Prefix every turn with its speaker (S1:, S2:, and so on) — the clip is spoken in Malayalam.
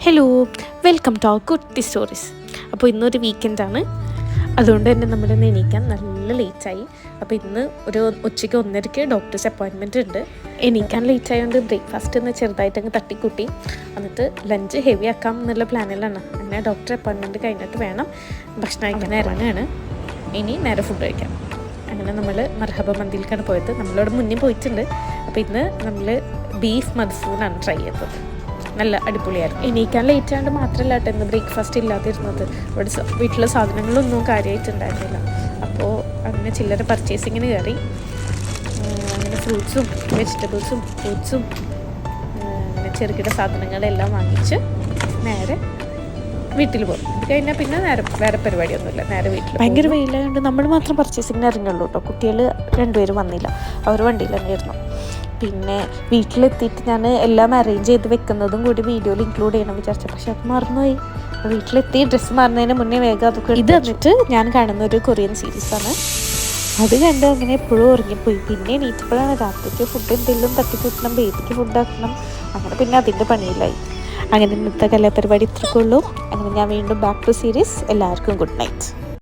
S1: ഹലോ, വെൽക്കം ടു അവർ കുട്ടി സ്റ്റോറീസ്. അപ്പോൾ ഇന്നൊരു വീക്കെൻഡാണ്, അതുകൊണ്ട് തന്നെ നമ്മളിന്ന് എണീക്കാൻ നല്ല ലേറ്റായി. അപ്പോൾ ഇന്ന് ഒരു ഉച്ചയ്ക്ക് 1:30 ഡോക്ടേഴ്സ് അപ്പോയിൻമെൻറ്റ് ഉണ്ട്. എണീക്കാൻ ലേറ്റ് ആയതുകൊണ്ട് ബ്രേക്ക്ഫാസ്റ്റ് ഒന്ന് ചെറുതായിട്ടങ്ങ് തട്ടിക്കൂട്ടി, എന്നിട്ട് ലഞ്ച് ഹെവി ആക്കാം എന്നുള്ള പ്ലാനിലാണ്. അങ്ങനെ ഡോക്ടർ അപ്പോയിൻമെൻറ്റ് കഴിഞ്ഞിട്ട് വേണം ഭക്ഷണം കഴിക്കാൻ ഇറങ്ങുകയാണ്. ഇനി നേരെ ഫുഡ് കഴിക്കാം. അങ്ങനെ നമ്മൾ മർഹബ മന്തിയിലേക്കാണ് പോയത്. നമ്മളിവിടെ മുന്നേ പോയിട്ടുണ്ട്. അപ്പോൾ ഇന്ന് നമ്മൾ ബീഫ് മദ്ഫൂനാണ് ട്രൈ ചെയ്തത്. നല്ല അടിപൊളിയായിരുന്നു. എണീക്കാൻ ലേറ്റ് ആയതുകൊണ്ട് മാത്രമല്ല കേട്ടോ ഇന്ന് ബ്രേക്ക്ഫാസ്റ്റ് ഇല്ലാതിരുന്നത്. ഇവിടെ വീട്ടിലെ സാധനങ്ങളൊന്നും കാര്യമായിട്ടുണ്ടായിരുന്നില്ല. അപ്പോൾ അങ്ങനെ ചില്ലറ പർച്ചേസിങ്ങിന് കയറി. അങ്ങനെ ഫ്രൂട്ട്സും വെജിറ്റബിൾസും ഫ്രൂട്ട്സും അങ്ങനെ ചെറുകിട സാധനങ്ങളെല്ലാം വാങ്ങിച്ച് നേരെ വീട്ടിൽ പോകും. ഇത് കഴിഞ്ഞാൽ പിന്നെ വേറെ പരിപാടിയൊന്നുമില്ല, നേരെ വീട്ടിൽ. ഭയങ്കര വെയിലായതുകൊണ്ട് നമ്മൾ മാത്രം പർച്ചേസിങ്ങിന് ഇറങ്ങുള്ളൂ കേട്ടോ. കുട്ടികൾ 2 പേരും വന്നില്ല, അവർ വണ്ടിയിൽ തന്നെ ആയിരുന്നു. പിന്നെ വീട്ടിലെത്തിയിട്ട് ഞാൻ എല്ലാം അറേഞ്ച് ചെയ്ത് വെക്കുന്നതും കൂടി വീഡിയോയിൽ ഇൻക്ലൂഡ് ചെയ്യണം വിചാരിച്ചു, പക്ഷെ അത് മറന്നുപോയി. വീട്ടിലെത്തി ഡ്രസ്സ് മാറുന്നതിന് മുന്നേ വേഗം അതൊക്കെ ഇത് വന്നിട്ട് ഞാൻ കാണുന്ന ഒരു കൊറിയൻ സീരീസാണ്. അത് കണ്ട് അങ്ങനെ എപ്പോഴും ഉറങ്ങിപ്പോയി. പിന്നെ എണീറ്റപ്പോഴാണ് രാത്രിക്ക് ഫുഡ് എന്തെങ്കിലും തട്ടിക്കൂട്ടണം, ബേബിക്ക് ഫുഡാക്കണം. അങ്ങനെ പിന്നെ അതിൻ്റെ പണിയിലായി. അങ്ങനെ ഇന്നത്തെ കലാപരിപാടി ഇത്രയ്ക്കുള്ളൂ. അങ്ങനെ ഞാൻ വീണ്ടും ബാക്ക് ടു സീരീസ്. എല്ലാവർക്കും ഗുഡ് നൈറ്റ്.